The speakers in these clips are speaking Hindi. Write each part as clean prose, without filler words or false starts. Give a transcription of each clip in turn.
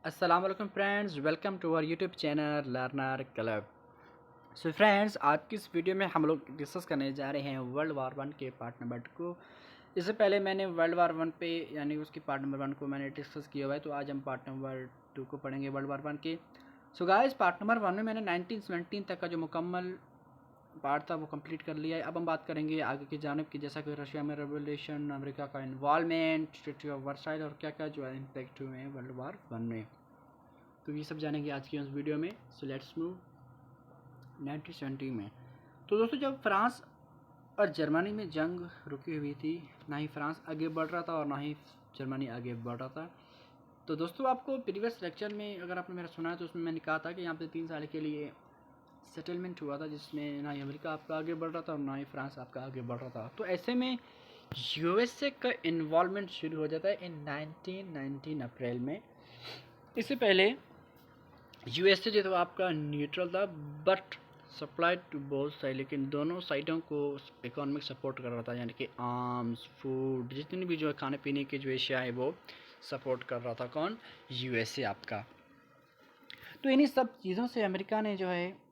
अस्सलाम वालेकुम friends, welcome to our YouTube channel learner club. So friends, आज की इस वीडियो में हम लोग डिस्कस करने जा रहे हैं वर्ल्ड वार वन के पार्ट नंबर 2 को। इससे पहले मैंने वर्ल्ड वार वन पे यानी उसकी पार्ट नंबर 1 को मैंने डिस्कस किया हुआ है, तो आज हम पार्ट नंबर 2 को पढ़ेंगे वर्ल्ड वार वन के। सो गाइस, पार्ट नंबर 1 में मैंने 1917 तक का जो मुकम्मल पार्ट था वो कंप्लीट कर लिया है। अब हम बात करेंगे आगे की जानिब की, जैसा कि रशिया में रेवोल्यूशन, अमेरिका का इन्वॉल्वमेंट, ट्रीटी ऑफ वर्साइल और क्या क्या जो है इम्पैक्ट हुए हैं वर्ल्ड वार वन में। तो ये सब जानेंगे आज की उस वीडियो में। सो लेट्स मूव 1970 में। तो दोस्तों, जब फ्रांस और जर्मनी में जंग रुकी हुई थी, ना ही फ्रांस आगे बढ़ रहा था और ना ही जर्मनी आगे बढ़ रहा था। तो दोस्तों, आपको प्रीवियस लेक्चर में अगर आपने मेरा सुना है तो उसमें मैंने कहा था कि यहाँ पे 3 साल के लिए सेटलमेंट हुआ था, जिसमें ना ही अमेरिका आपका आगे बढ़ रहा था और ना ही फ्रांस आपका आगे बढ़ रहा था। तो ऐसे में यूएसए का इन्वॉल्वमेंट शुरू हो जाता है इन 1919 अप्रैल में। इससे पहले यूएसए जो था आपका न्यूट्रल था, but supply to both side, लेकिन दोनों साइडों को इकोनॉमिक सपोर्ट कर रहा था, यानी कि आर्म्स, फूड, जितनी भी जो है खाने पीने की जो एशिया है वो सपोर्ट कर रहा था। कौन? यूएसए आपका। तो इन्हीं सब चीज़ों से अमेरिका ने जो है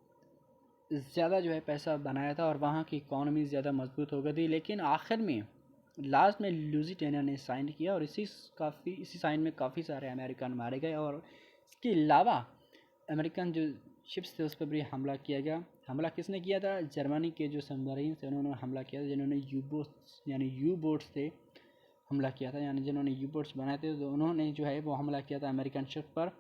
ज़्यादा जो है पैसा बनाया था और वहाँ की इकॉनमी ज़्यादा मजबूत हो गई थी। लेकिन आखिर में लास्ट में लुजियाना ने साइन किया और इसी साइन में काफ़ी सारे अमेरिकन मारे गए, और इसके अलावा अमेरिकन जो शिप्स थे उस पर भी हमला किया गया। हमला किसने किया था? जर्मनी के जो सबमरीन थे उन्होंने हमला किया था, जिन्होंने यू बोट्स थे हमला किया था, यानी जिन्होंने यू बोट्स बनाए थे तो उन्होंने जो है वो हमला किया था अमेरिकन शिप पर।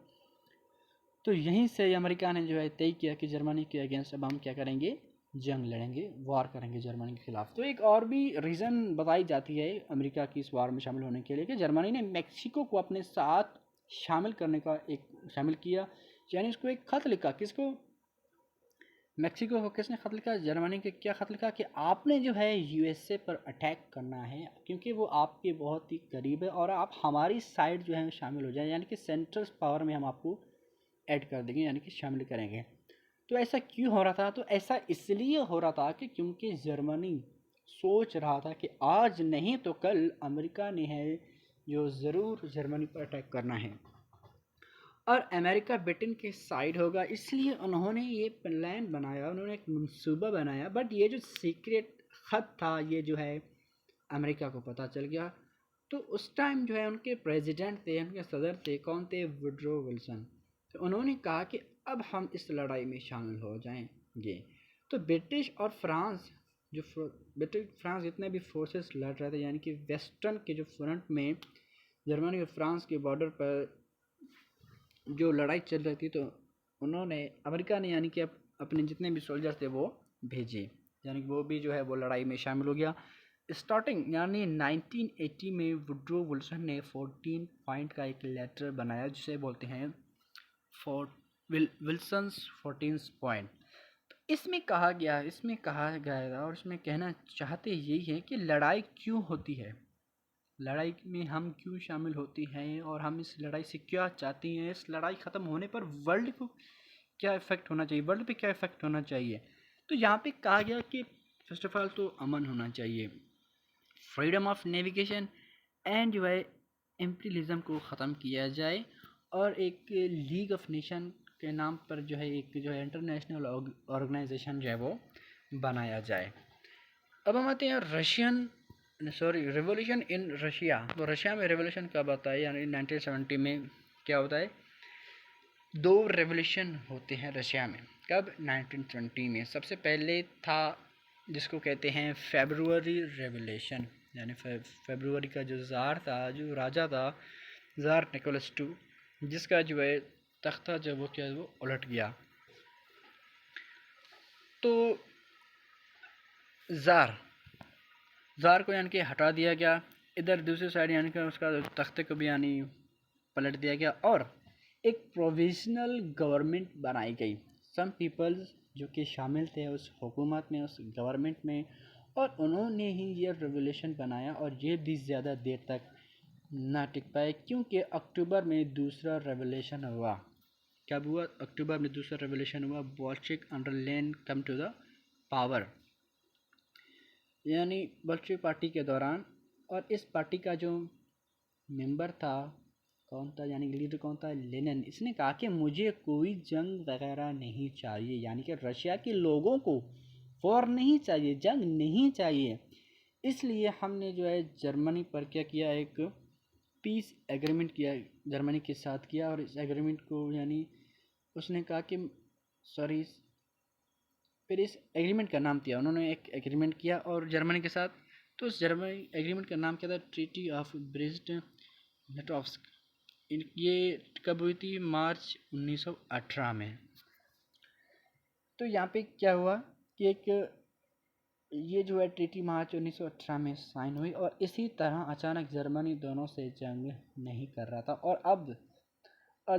तो यहीं से अमेरिका ने जो है तय किया कि जर्मनी के अगेंस्ट अब हम क्या करेंगे, जंग लड़ेंगे, वार करेंगे जर्मनी के खिलाफ। तो एक और भी रीज़न बताई जाती है अमेरिका की इस वार में शामिल होने के लिए कि जर्मनी ने मेक्सिको को अपने साथ शामिल किया, यानी उसको एक खत लिखा। किसको? मेक्सिको को। किसने खत लिखा? जर्मनी के। क्या खत लिखा? कि आपने जो है यूएसए पर अटैक करना है, क्योंकि वो आपके बहुत ही करीब है, और आप हमारी साइड जो है शामिल हो जाए, यानी कि सेंट्रल पावर में हम आपको ऐड कर देंगे, यानी कि शामिल करेंगे। तो ऐसा क्यों हो रहा था? तो ऐसा इसलिए हो रहा था कि क्योंकि जर्मनी सोच रहा था कि आज नहीं तो कल अमेरिका ने है जो ज़रूर जर्मनी पर अटैक करना है और अमेरिका ब्रिटेन के साइड होगा। इसलिए उन्होंने ये प्लान बनाया, उन्होंने एक मंसूबा बनाया। बट ये जो सीक्रेट ख़त था ये जो है अमेरिका को पता चल गया। तो उस टाइम जो है उनके प्रेसिडेंट थे, उनके सदर थे, कौन थे? Woodrow Wilson. तो उन्होंने कहा कि अब हम इस लड़ाई में शामिल हो जाएंगे। तो ब्रिटिश और फ्रांस ब्रिटिश फ्रांस जितने भी फोर्सेस लड़ रहे थे, यानी कि वेस्टर्न के जो फ्रंट में जर्मनी और फ्रांस के बॉर्डर पर जो लड़ाई चल रही थी, तो उन्होंने अमेरिका ने यानी कि अपने जितने भी सोल्जर थे वो भेजे, यानी कि वो भी जो है वो लड़ाई में शामिल हो गया। स्टार्टिंग यानी 1980 में वुड्रो विल्सन ने 14 पॉइंट का एक लेटर बनाया, जिसे बोलते हैं विल्सन्स 14 पॉइंट। इसमें कहा गया था और इसमें कहना चाहते यही है कि लड़ाई क्यों होती है, लड़ाई में हम क्यों शामिल होती हैं, और हम इस लड़ाई से क्या चाहती हैं। इस लड़ाई ख़त्म होने पर वर्ल्ड को क्या इफ़ेक्ट होना चाहिए, वर्ल्ड पे क्या इफ़ेक्ट होना चाहिए। तो यहाँ पे कहा गया कि फर्स्ट ऑफ ऑल तो अमन होना चाहिए, फ्रीडम ऑफ नेविगेशन एंड जो है इम्पीरियलिज्म को ख़त्म किया जाए, और एक लीग ऑफ नेशन के नाम पर जो है एक जो है इंटरनेशनल ऑर्गेनाइजेशन जो है वो बनाया जाए। अब हम आते हैं रेवोल्यूशन इन रशिया। तो रशिया में रेवोल्यूशन कब आता है, यानी 1970 में क्या होता है? 2 रेवोल्यूशन होते हैं रशिया में। कब? 1920 में। सबसे पहले था जिसको कहते हैं फेब्रुअरी रेवोल्यूशन, यानी फेब्रुअरी का जो ज़ार था, जो राजा था, ज़ार निकोलस टू, जिसका जो है तख्ता जो वो क्या वो उलट गया। तो ज़ार ज़ार को यानी कि हटा दिया गया, इधर दूसरी साइड यानी कि उसका तख्ते को भी यानी पलट दिया गया, और एक प्रोविजनल गवर्नमेंट बनाई गई। सम पीपल्स जो कि शामिल थे उस हुकूमत में, उस गवर्नमेंट में, और उन्होंने ही ये रेवोल्यूशन बनाया, और ये भी ज़्यादा देर तक ना टिक पाए, क्योंकि अक्टूबर में दूसरा रेवोल्यूशन हुआ। कब हुआ? अक्टूबर में दूसरा रेवोल्यूशन हुआ। Bolshevik under Lenin come to the power, यानी बोल्शेविक पार्टी के दौरान। और इस पार्टी का जो मेंबर था कौन था, यानी लीडर कौन था, लेनिन। इसने कहा कि मुझे कोई जंग वगैरह नहीं चाहिए, यानी कि रशिया के लोगों को वॉर नहीं चाहिए, जंग नहीं चाहिए। इसलिए हमने जो है जर्मनी पर क्या किया, एक पीस एग्रीमेंट किया, जर्मनी के साथ किया। और इस एग्रीमेंट को यानी उसने कहा कि सॉरी, फिर इस एग्रीमेंट का नाम दिया, उन्होंने एक एग्रीमेंट किया और जर्मनी के साथ। तो उस जर्मनी एग्रीमेंट का नाम क्या था, ट्रीटी ऑफ ब्रेस्ट लिटोव्स्क। ये कब हुई थी, मार्च 1918 में। तो यहाँ पे क्या हुआ कि एक ये जो है ट्रीटी मार्च 1918 में साइन हुई, और इसी तरह अचानक जर्मनी दोनों से जंग नहीं कर रहा था। और अब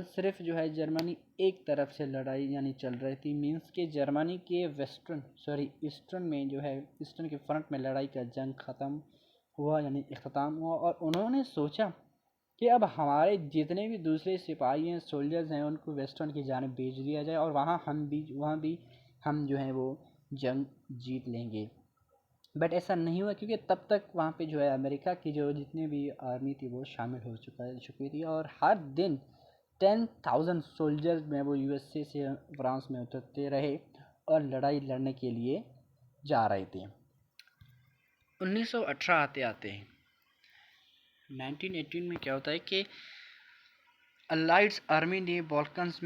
सिर्फ जो है जर्मनी एक तरफ से लड़ाई यानी चल रही थी, मींस कि जर्मनी के ईस्टर्न में जो है, ईस्टर्न के फ्रंट में लड़ाई का जंग ख़त्म हुआ, यानी इख्तिताम हुआ। और उन्होंने सोचा कि अब हमारे जितने भी दूसरे सिपाही हैं, सोल्जर्स हैं, उनको वेस्टर्न की जानिब भेज दिया जाए, और वहाँ भी हम जो है वो जंग जीत लेंगे। बट ऐसा नहीं हुआ, क्योंकि तब तक वहाँ पे जो है अमेरिका की जो जितनी भी आर्मी थी वो शामिल हो चुकी थी, और हर दिन 10,000 सोल्जर्स में वो यूएसए से फ्रांस में उतरते रहे और लड़ाई लड़ने के लिए जा रहे थे। 1918 आते आते 1918 में क्या होता है कि अलाइड्स आर्मी ने बॉल्कन्स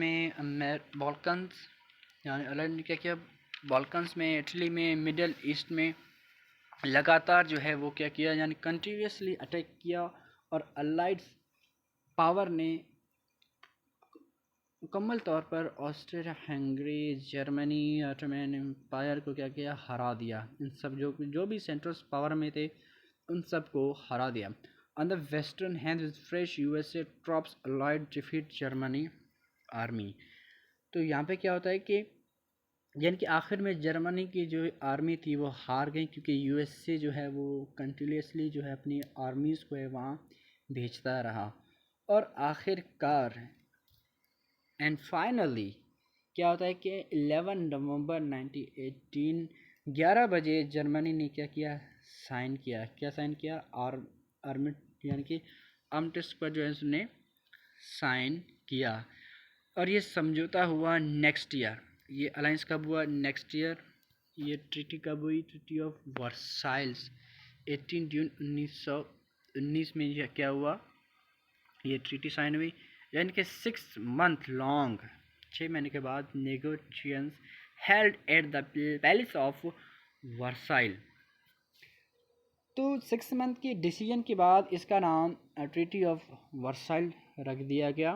यानी अलाइड ने क्या किया, बॉल्कन्स में, इटली में, मिडल ईस्ट में लगातार जो है वो क्या किया, यानी कंटिन्यूसली अटैक किया। और अलाइड्स पावर ने मुकम्मल तौर पर Austria Hungary, Germany, Ottoman Empire को क्या किया, हरा दिया। इन सब जो भी सेंट्रल पावर में थे उन सब को हरा दिया। On the western hand with fresh USA trophs allied defeat Germany army. तो यहाँ पे क्या होता है कि यानी कि आखिर में जर्मनी की जो आर्मी थी वो हार गई, क्योंकि यूएसए जो है वो कंटिन्यूसली जो है अपनी आर्मीज़ को है वहाँ भेजता रहा। और आखिरकार एंड फाइनली क्या होता है कि 11 नवंबर 1918 11 बजे जर्मनी ने क्या किया, साइन किया, आर्मी यानी कि आर्मिस्टिस पर जो है उसने साइन किया। और ये समझौता हुआ नेक्स्ट ईयर। ये अलायंस कब हुआ, नेक्स्ट ईयर। ये ट्रीटी कब हुई, ट्रीटी ऑफ वर्साइल्स 18 जून 1919 में ये क्या हुआ, ये ट्रीटी साइन हुई। यानी कि 6 मंथ लॉन्ग, 6 महीने के बाद negotiations held at the palace of Versailles. तो 6 मंथ के डिसीजन के बाद इसका नाम ट्रीटी ऑफ वर्साइल रख दिया गया।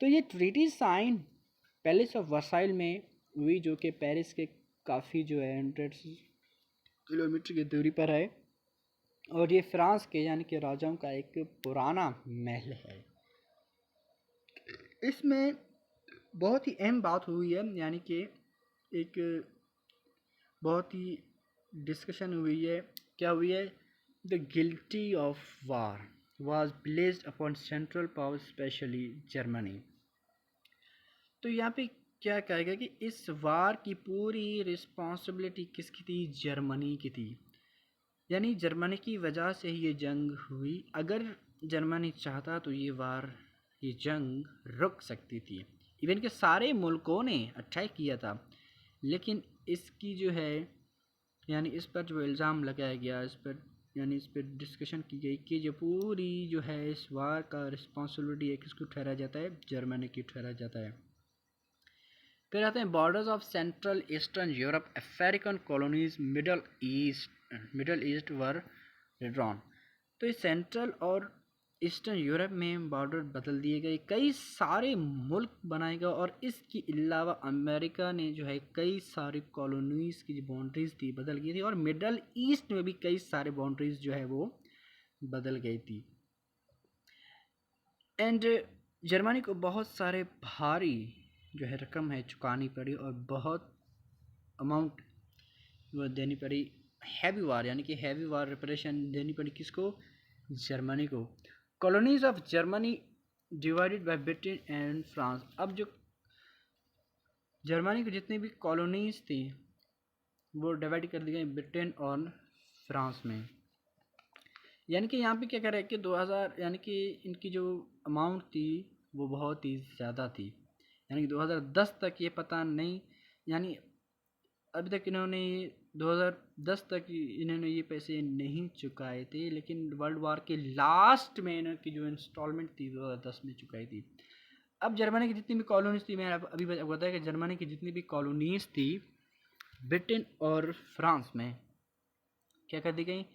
तो ये treaty sign palace of Versailles में हुई, जो कि पेरिस के काफ़ी जो है 100 किलोमीटर की दूरी पर है। और ये फ्रांस के यानी कि राजाओं का एक पुराना महल है। इसमें बहुत ही अहम बात हुई है, यानी कि एक बहुत ही डिस्कशन हुई है। क्या हुई है, the guilty of war was placed upon central power specially Germany. तो यहाँ पे क्या कहेगा कि इस वार की पूरी रिस्पॉन्सिबिलिटी किसकी थी, जर्मनी की थी। यानी जर्मनी की वजह से ही ये जंग हुई। अगर जर्मनी चाहता तो ये जंग रुक सकती थी। इवन के सारे मुल्कों ने अटैक किया था, लेकिन इसकी जो है यानी इस पर जो इल्ज़ाम लगाया गया, इस पर डिस्कशन की गई कि जो पूरी जो है इस वार का रिस्पॉन्सिबिलिटी है किसको ठहराया जाता है, जर्मनी की ठहराया जाता है। फिर आते हैं borders of central eastern Europe, African colonies, middle east were drawn. तो इस सेंट्रल और ईस्टर्न यूरोप में बॉर्डर बदल दिए गए, कई सारे मुल्क बनाए गए, और इसके अलावा अमेरिका ने जो है कई सारी कॉलोनीज़ की जो बाउंड्रीज थी बदल गई थी, और मिडल ईस्ट में भी कई सारे बाउंड्रीज जो है वो बदल गई थी। एंड जर्मनी को बहुत सारे भारी जो है रकम है चुकानी पड़ी, और बहुत अमाउंट वो देनी पड़ी, हैवी वार यानी कि हैवी वार रिपरेशन देनी पड़ी किसको, जर्मनी को। Colonies of Germany divided by Britain and France. अब जो जर्मनी की जितनी भी कॉलोनीज थी वो डिवाइड कर दी गई ब्रिटेन और फ्रांस में। यानी कि यहाँ पे क्या कर रहे हैं कि 2000 यानी कि इनकी जो अमाउंट थी वो बहुत ही ज़्यादा थी, यानी कि 2010 तक ये पता नहीं, यानी अभी तक इन्होंने 2010 तक इन्होंने ये पैसे नहीं चुकाए थे, लेकिन वर्ल्ड वार के लास्ट में इनकी जो इंस्टॉलमेंट थी 2010 में चुकाई थी। अब जर्मनी की जितनी भी कॉलोनीज थी, मैंने अभी बताया कि जर्मनी की जितनी भी कॉलोनीज थी ब्रिटेन और फ्रांस में क्या कर दी गई,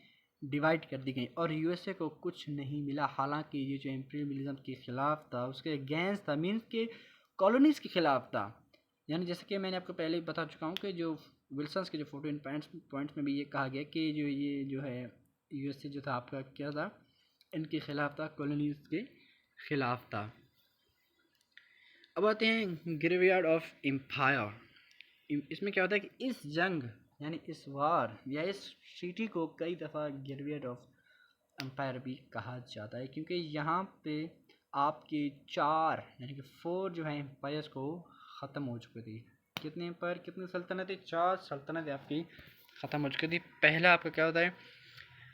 डिवाइड कर दी गई, और यूएसए को कुछ नहीं मिला। हालांकि ये जो इम्पीरियलिज्म के ख़िलाफ़ था, उसके अगेंस्ट था, मीन्स के कॉलोनीज़ के ख़िलाफ़ था। यानी जैसे कि मैंने आपको पहले ही बता चुका हूँ कि जो विल्सन्स के जो 14 पॉइंट्स में भी ये कहा गया कि जो ये जो है यूएसए जो था आपका क्या था, इनके ख़िलाफ़ था, कॉलोनीज़ के ख़िलाफ़ था। अब आते हैं ग्रेवयार्ड ऑफ एम्पायर। इसमें क्या होता है कि इस जंग यानी इस वार या इस सिटी को कई दफ़ा ग्रेवयार्ड ऑफ एम्पायर भी कहा जाता है, क्योंकि यहाँ पे आपके 4 यानी कि 4 जो है एम्पायर्स को ख़त्म हो चुकी थी। कितने एम्पायर, कितनी सल्तनतें, 4 सल्तनतें आपकी ख़त्म हो चुकी थी। पहला आपका क्या होता है,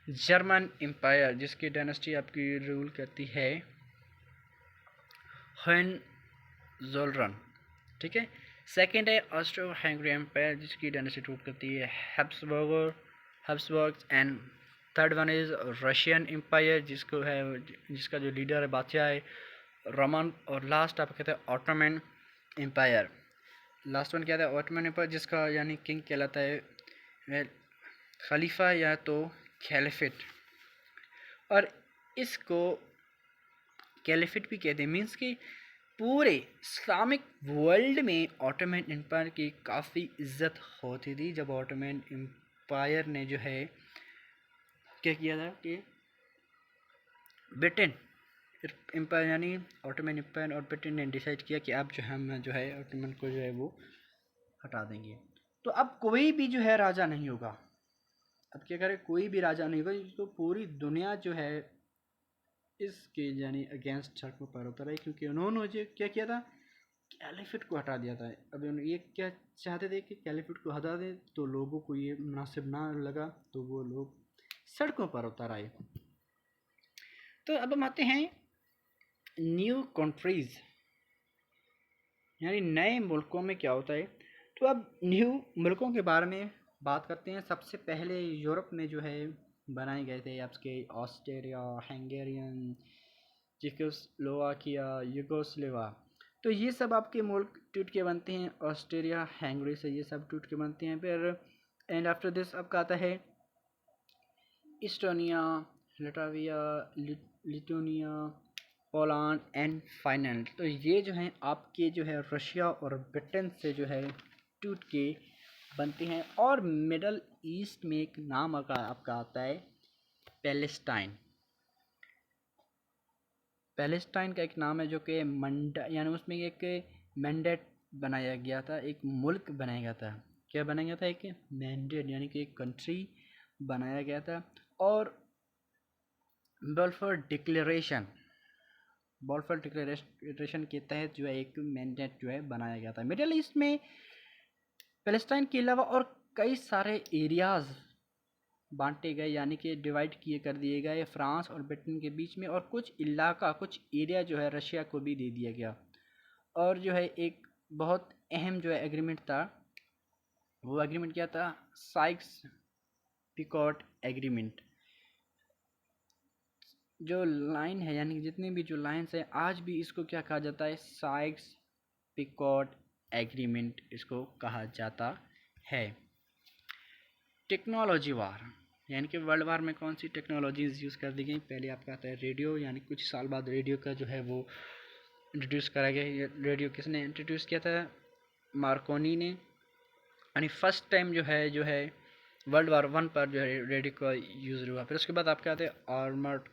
जर्मन एम्पायर, जिसकी डायनेस्टी आपकी रूल करती है होहेनज़ोलर्न, ठीक है। सेकंड है ऑस्ट्रो हंगरी एम्पायर, जिसकी डायनेस्टी रूल करती है Habsburgs and third one is Russian empire, जिसका जो लीडर है बादशाह है रोमन, और लास्ट आप कहते हैं ऑटोमन एम्पायर। लास्ट वन क्या था, ऑटोमन एम्पायर, जिसका यानी किंग कहलाता है खलीफा या तो कैलिफेट, और इसको कैलिफेट भी कहते हैं। मीन्स कि पूरे इस्लामिक वर्ल्ड में ऑटोमन एम्पायर की काफ़ी इज्जत होती थी। जब ऑटोमन एम्पायर ने जो है क्या किया था कि ब्रिटेन एम्पायर यानी ऑटोमन एम्पायर और ब्रिटेन ने डिसाइड किया कि अब जो है हम जो है ऑटोमन को जो है वो हटा देंगे। तो अब कोई भी जो है राजा नहीं होगा, अब क्या करें, कोई भी राजा नहीं होगा, तो पूरी दुनिया जो है इसके यानी अगेंस्ट सड़कों पर उतर आई, क्योंकि उन्होंने जो क्या किया था, कैलिफेट को हटा दिया था। अब ये क्या चाहते थे कि कैलिफेट को हटा दें, तो लोगों को ये मुनासिब ना लगा, तो वो लोग सड़कों पर उतर आए। तो अब हम आते हैं न्यू कंट्रीज़, यानी नए मुल्कों में क्या होता है। तो अब न्यू मुल्कों के बारे में बात करते हैं। सबसे पहले यूरोप में जो है बनाए गए थे आपके ऑस्ट्रिया, हंगेरियन, चेकोस्लोवाकिया, यूगोस्लाविया। तो ये सब आपके मुल्क टूट के बनते हैं, ऑस्ट्रिया हंगरी से ये सब टूट के बनते हैं। फिर एंड आफ्टर दिस आपका आता है Estonia, Latvia, Lithuania, Poland and Finland. तो ये जो हैं आपके जो है रशिया और ब्रिटेन से जो है टूट के बनते हैं। और मिडल ईस्ट में एक नाम आपका आता है पैलेस्टाइन। पैलेस्टाइन का एक नाम है जो कि यानी उसमें एक मैंडेट बनाया गया था, एक मुल्क बनाया गया था। क्या बनाया गया था, एक मैंडेट यानी कि एक कंट्री बनाया गया था। और बॉल्फोर डिक्लेरेशन के तहत जो है एक मैंडेट जो है बनाया गया था। मिडिल ईस्ट में पैलेस्टाइन के अलावा और कई सारे एरियाज़ बांटे गए, यानी कि डिवाइड किए कर दिए गए फ्रांस और ब्रिटेन के बीच में, और कुछ एरिया जो है रशिया को भी दे दिया गया। और जो है एक बहुत अहम जो है एग्रीमेंट था, वो एग्रीमेंट क्या था, साइक्स पिकॉट एग्रीमेंट। जो लाइन है यानी जितनी भी जो लाइन्स है, आज भी इसको क्या कहा जाता है, साइक्स पिकॉट एग्रीमेंट इसको कहा जाता है। टेक्नोलॉजी वार, यानी कि वर्ल्ड वार में कौन सी टेक्नोलॉजीज़ यूज़ कर दी गई। पहले आपका आता है रेडियो, यानी कुछ साल बाद रेडियो का जो है वो इंट्रोड्यूस करा गया। ये रेडियो किसने इंट्रोड्यूस किया था, मार्कोनी ने। यानी फर्स्ट टाइम जो है वर्ल्ड वार 1 पर जो है रेडियो का यूज़ हुआ। फिर उसके बाद आपके आते हैं आर्मर्ड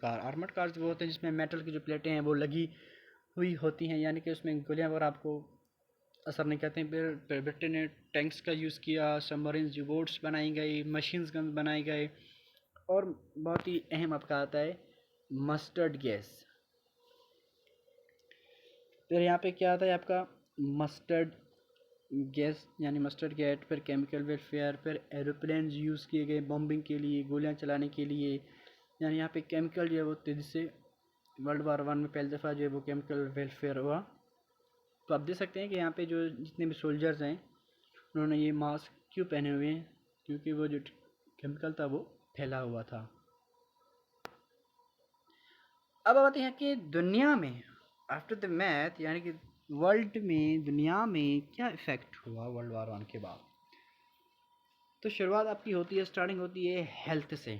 कार्स वो होते हैं जिसमें मेटल की जो प्लेटें हैं वो लगी हुई होती हैं, यानी कि उसमें गोलियां वगैरह आपको असर नहीं करते हैं। फिर ब्रिटेन ने टैंक्स का यूज़ किया, सबमरीन यू बोट्स बनाई गई, मशीन्स गन बनाए गए। और बहुत ही अहम आपका आता है मस्टर्ड गैस। फिर यहाँ पे क्या आता है आपका मस्टर्ड गैस यानी मस्टर्ड गैस। फिर केमिकल वेलफेयर, फिर एरोप्लेन यूज़ किए गए बॉम्बिंग के लिए, गोलियाँ चलाने के लिए। यानी यहाँ पे केमिकल जो है वो तेज़ी से वर्ल्ड वार वन में पहली दफ़ा जो है वो केमिकल वेलफेयर हुआ। तो आप देख सकते हैं कि यहाँ पे जो जितने भी सोल्जर्स हैं उन्होंने ये मास्क क्यों पहने हुए हैं, क्योंकि वो जो केमिकल था वो फैला हुआ था। अब आते हैं कि दुनिया में आफ्टर द मैथ यानी कि वर्ल्ड में दुनिया में क्या इफ़ेक्ट हुआ वर्ल्ड वार वन के बाद। तो शुरुआत आपकी होती है, स्टार्टिंग होती है हेल्थ से।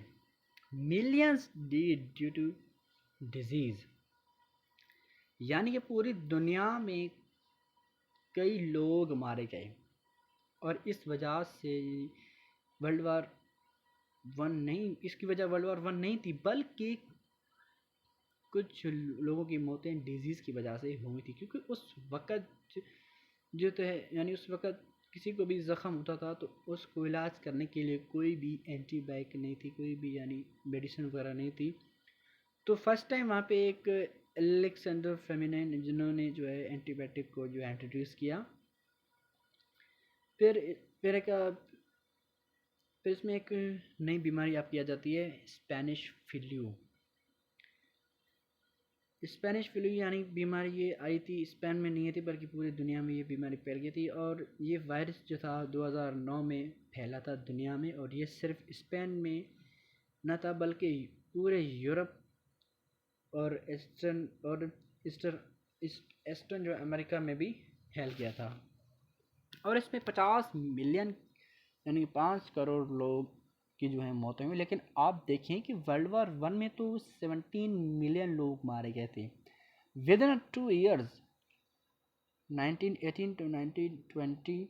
Millions did due to disease, यानी कि पूरी दुनिया में कई लोग मारे गए और इस वजह से वर्ल्ड वार वन नहीं, इसकी वजह वर्ल्ड वार वन नहीं थी, बल्कि कुछ लोगों की मौतें डिजीज़ की वजह से हुई थी। क्योंकि उस वक़्त जो तो है यानी उस वक़्त किसी को भी ज़ख़म होता था तो उसको इलाज करने के लिए कोई भी एंटीबायोटिक नहीं थी, कोई भी यानी मेडिसिन वगैरह नहीं थी। तो फर्स्ट टाइम वहाँ पे एक अलेक्जेंडर फेमिनिन जिन्होंने जो है एंटीबायोटिक को जो है इंट्रोड्यूस किया। फिर फिर फिर इसमें एक नई बीमारी आपकी आ जाती है, स्पेनिश फ्लू। स्पेनिश फ्लू यानी बीमारी ये आई थी, स्पेन में नहीं थी बल्कि पूरी दुनिया में ये बीमारी फैल गई थी। और ये वायरस जो था 2009 में फैला था दुनिया में, और ये सिर्फ स्पेन में न था बल्कि पूरे यूरोप और ईस्टर्न जो अमेरिका में भी फैल गया था। और इसमें 50 मिलियन यानी 5 करोड़ लोग की जो है मौतें हुई। लेकिन आप देखें कि वर्ल्ड वार वन में तो 17 मिलियन लोग मारे गए थे। विद इन 2 ईयर्स 1918 टू 1920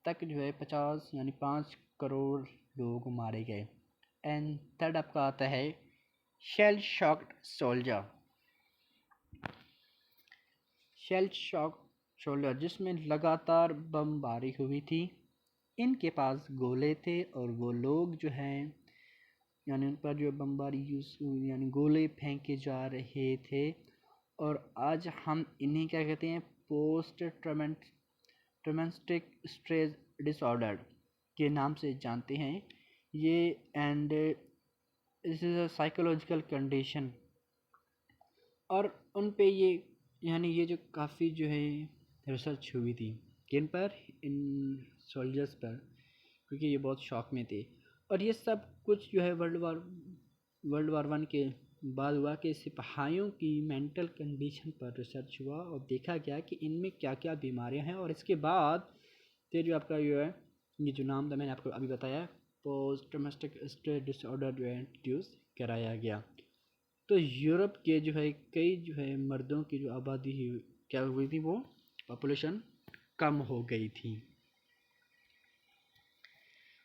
तक जो है 50 यानी 5 करोड़ लोग मारे गए। एंड थर्ड आपका आता है shell shocked soldier. Shell shock soldier जिसमें लगातार बमबारी हुई थी। इनके पास गोले थे और वो लोग जो हैं यानी उन पर जो बमबारी यूज़ यानी गोले फेंके जा रहे थे। और आज हम इन्हें क्या कहते हैं, पोस्ट ट्रॉमेटिक स्ट्रेस डिसऑर्डर के नाम से जानते हैं ये। And this is a psychological condition. और उन पे ये यानी ये जो काफ़ी जो है रिसर्च हुई थी किन पर, इन सोल्जर्स पर, क्योंकि ये बहुत शौक में थे। और ये सब कुछ जो है वर्ल्ड वार वन के बाद हुआ कि सिपाहियों की मेंटल कंडीशन पर रिसर्च हुआ और देखा गया कि इनमें क्या क्या बीमारियां हैं। और इसके बाद फिर जो आपका जो है ये जो नाम था मैंने आपको अभी बताया, पोस्ट ट्रॉमेटिक स्ट्रेस डिसऑर्डर जो है इंट्रोड्यूस कराया गया। तो यूरोप के जो है कई जो है मर्दों की जो आबादी क्या हुई थी, वो पॉपुलेशन कम हो गई थी।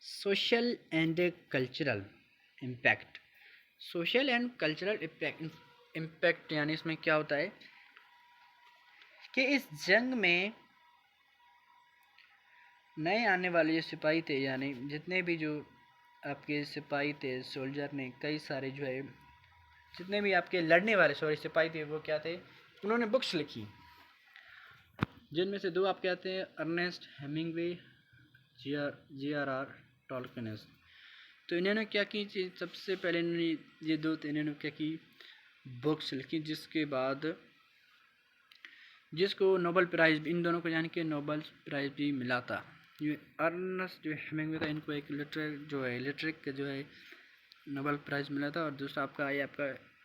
Social and cultural impact. Social and cultural impact यानी इसमें क्या होता है कि इस जंग में नए आने वाले जो सिपाही थे यानी जितने भी जो आपके सिपाही थे, सोल्जर ने कई सारे जो है जितने भी आपके लड़ने वाले सिपाही थे वो क्या थे, उन्होंने बुक्स लिखी जिनमें से दो आप कहते हैं Ernest Hemingway, J R R Tolkien. तो इन्होंने क्या की, सबसे पहले इन्होंने ये दो इन्होंने क्या की बुक्स लिखी जिसके बाद जिसको नोबेल प्राइज़ इन दोनों को यानी कि नोबेल प्राइज़ भी मिला था। ये अर्नेस्ट जो हेमिंगवे था इनको एक लिटरेचर जो है नोबेल प्राइज़ मिला था। और दूसरा आपका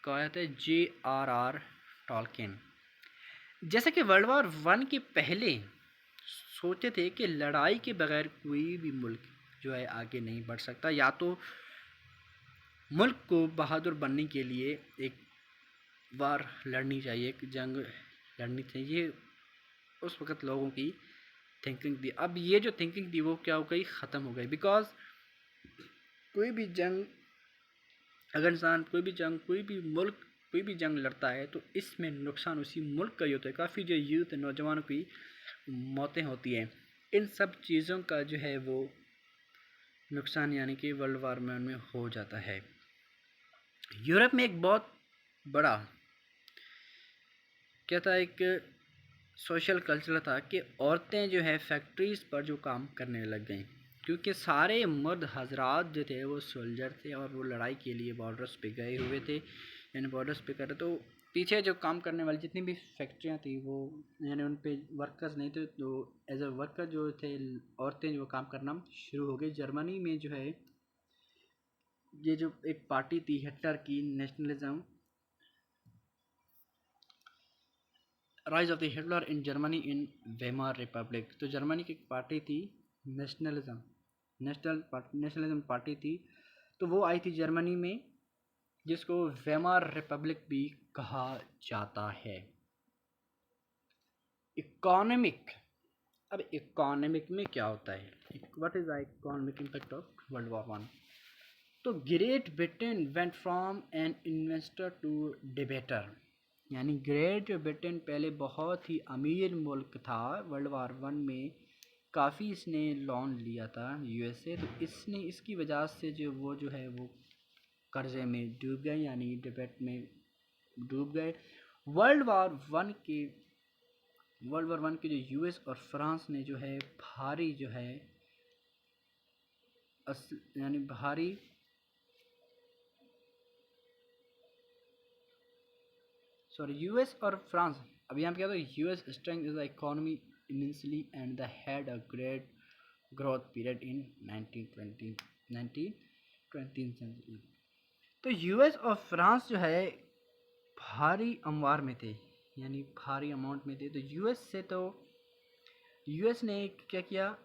कहा जाता है JRR टॉलकिन। जैसा कि वर्ल्ड वार वन के पहले सोचते थे कि लड़ाई के बगैर कोई भी मुल्क जो है आगे नहीं बढ़ सकता, या तो मुल्क को बहादुर बनने के लिए एक वार लड़नी चाहिए, एक जंग लड़नी चाहिए। उस वक़्त लोगों की थिंकिंग थी। अब ये जो थिंकिंग थी वो क्या हो गई, ख़त्म हो गई। बिकॉज कोई भी जंग अगर इंसान कोई भी मुल्क कोई भी जंग लड़ता है तो इसमें नुकसान उसी मुल्क का ही होता है। काफ़ी जो यूथ नौजवानों की मौतें होती हैं। इन सब चीज़ों का जो है वो नुकसान यानी कि वर्ल्ड वार में हो जाता है। यूरोप में एक बहुत बड़ा क्या था, एक सोशल कल्चर था कि औरतें जो है फैक्ट्रीज़ पर जो काम करने लग गईं। क्योंकि सारे मर्द हजरात जो थे वो सोल्जर थे और वो लड़ाई के लिए बॉर्डर्स पे गए हुए थे, यानी बॉर्डर्स पे कर, तो पीछे जो काम करने वाली जितनी भी फैक्ट्रियाँ थी वो यानी उन पे वर्कर्स नहीं थे, तो एज अ वर्कर जो थे औरतें जो काम करना शुरू हो गई। जर्मनी में जो है ये जो एक पार्टी थी हिटलर की, nationalism, rise of the Hitler in Germany in Weimar Republic, तो जर्मनी की एक पार्टी थी नेशनलिज्म, नेशनलिज्म पार्टी थी, तो वो आई थी जर्मनी में, जिसको वेमर रिपब्लिक भी कहा जाता है। इकोनॉमिक, अब इकोनॉमिक में क्या होता है, what is the economic impact of world war one. तो Great Britain went from an investor to debtor, यानी ग्रेट ब्रिटेन पहले बहुत ही अमीर मुल्क था, वर्ल्ड वार वन में काफ़ी इसने लोन लिया था यूएसए, तो इसने इसकी वजह से जो है वो कर्जे में डूब गए, यानी डिबेट में डूब गए। वर्ल्ड वार वन के जो यूएस और फ्रांस ने जो है भारी जो है यानी भारी यूएस और फ्रांस, अब यहाँ पे क्या था, US strength is the economy immensely and the had a great growth period in 1920 century. तो यूएस और फ्रांस जो है भारी अमवार में थे, यानी भारी अमाउंट में थे, तो यूएस ने क्या किया,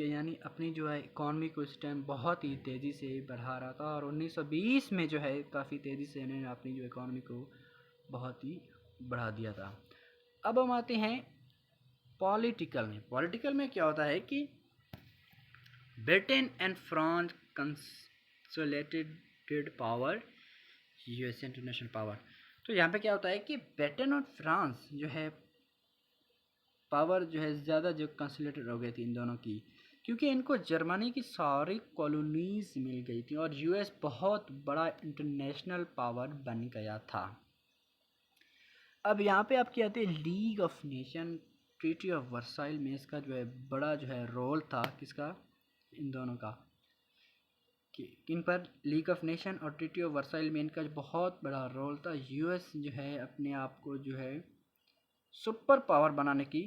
यानी अपनी जो है इकॉनमी को इस टाइम बहुत ही तेज़ी से बढ़ा रहा था, और 1920 में जो है काफ़ी तेज़ी से इन्होंने अपनी जो इकॉनमी को बहुत ही बढ़ा दिया था। अब हम आते हैं पॉलिटिकल में क्या होता है कि Britain and France consolidated power, US international power. तो यहाँ पे क्या होता है कि ब्रिटेन और फ्रांस जो है पावर जो है ज़्यादा जो कंसोलिडेटेड हो गई थी इन दोनों की, क्योंकि इनको जर्मनी की सारी कॉलोनीज मिल गई थी और यूएस बहुत बड़ा इंटरनेशनल पावर बन गया था। अब यहाँ पे आपकी आती है league of nation, treaty of Versailles में इसका जो है बड़ा जो है रोल था, किसका, इन दोनों का, कि इन पर लीग ऑफ नेशन और ट्रीटी ऑफ वर्साइल में इनका बहुत बड़ा रोल था। यूएस जो है अपने आप को जो है सुपर पावर बनाने की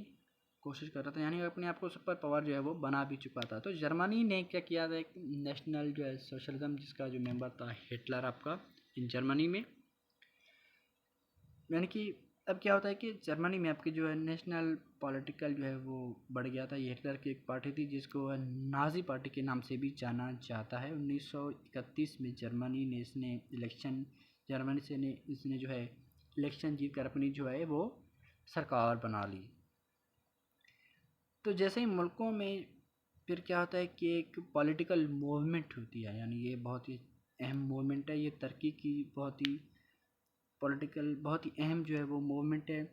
कोशिश कर रहा था, यानी अपने आप को सुपर पावर जो है वो बना भी चुका था। तो जर्मनी ने क्या किया था, एक नेशनल जो है सोशलिज्म, जिसका जो मेंबर था हिटलर आपका इन जर्मनी में, यानी कि अब क्या होता है कि जर्मनी में आपकी जो है नेशनल पॉलिटिकल जो है वो बढ़ गया था। ये हिटलर की एक पार्टी थी जिसको नाजी पार्टी के नाम से भी जाना जाता है। 1931 में इसने जो है इलेक्शन जीत कर अपनी जो है वो सरकार बना ली। तो जैसे ही मुल्कों में फिर क्या होता है कि एक पॉलिटिकल मूवमेंट होती है, यानी ये बहुत ही अहम मूवमेंट है, ये तरक्की की बहुत ही अहम जो है वो मूवमेंट है।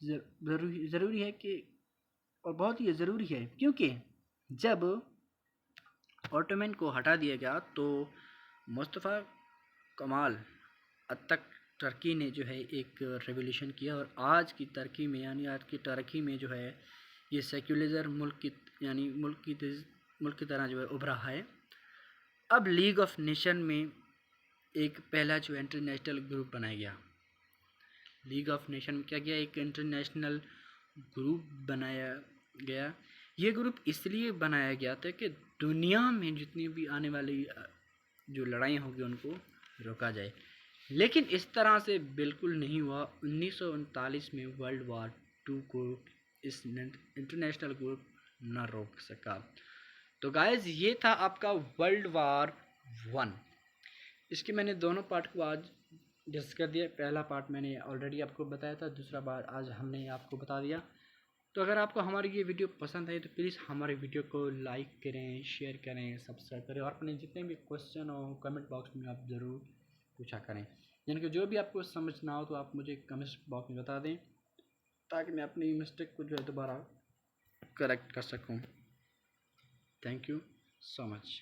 ज़रूरी है कि, और बहुत ही ज़रूरी है, क्योंकि जब ऑटोमन को हटा दिया गया तो मुस्तफ़ा कमाल अतक टर्की ने जो है एक रेवोल्यूशन किया, और आज की टर्की में, यानी आज की टर्की में जो है ये सेक्युलर मुल्क की तरह जो है उभरा है। अब लीग ऑफ नेशन में एक पहला जो इंटरनेशनल ग्रुप बनाया गया, लीग ऑफ नेशन में क्या किया, एक इंटरनेशनल ग्रुप बनाया गया। ये ग्रुप इसलिए बनाया गया था कि दुनिया में जितनी भी आने वाली जो लड़ाई होगी उनको रोका जाए, लेकिन इस तरह से बिल्कुल नहीं हुआ। 1939 में वर्ल्ड वार 2 को इस इंटरनेशनल ग्रुप न रोक सका। तो गाइस ये था आपका वर्ल्ड वार 1। इसके मैंने दोनों पार्ट को आज डिस्कस कर दिया। पहला पार्ट मैंने ऑलरेडी आपको बताया था, दूसरा पार्ट आज हमने आपको बता दिया। तो अगर आपको हमारी ये वीडियो पसंद आई तो प्लीज़ हमारे वीडियो को लाइक करें, शेयर करें, सब्सक्राइब करें, और अपने जितने भी क्वेश्चन हो कमेंट बॉक्स में आप ज़रूर पूछा करें। यानी कि जो भी आपको समझ ना हो तो आप मुझे कमेंट बॉक्स में बता दें, ताकि मैं अपनी मिस्टेक को जो है दोबारा करेक्ट कर सकूं। Thank you so much.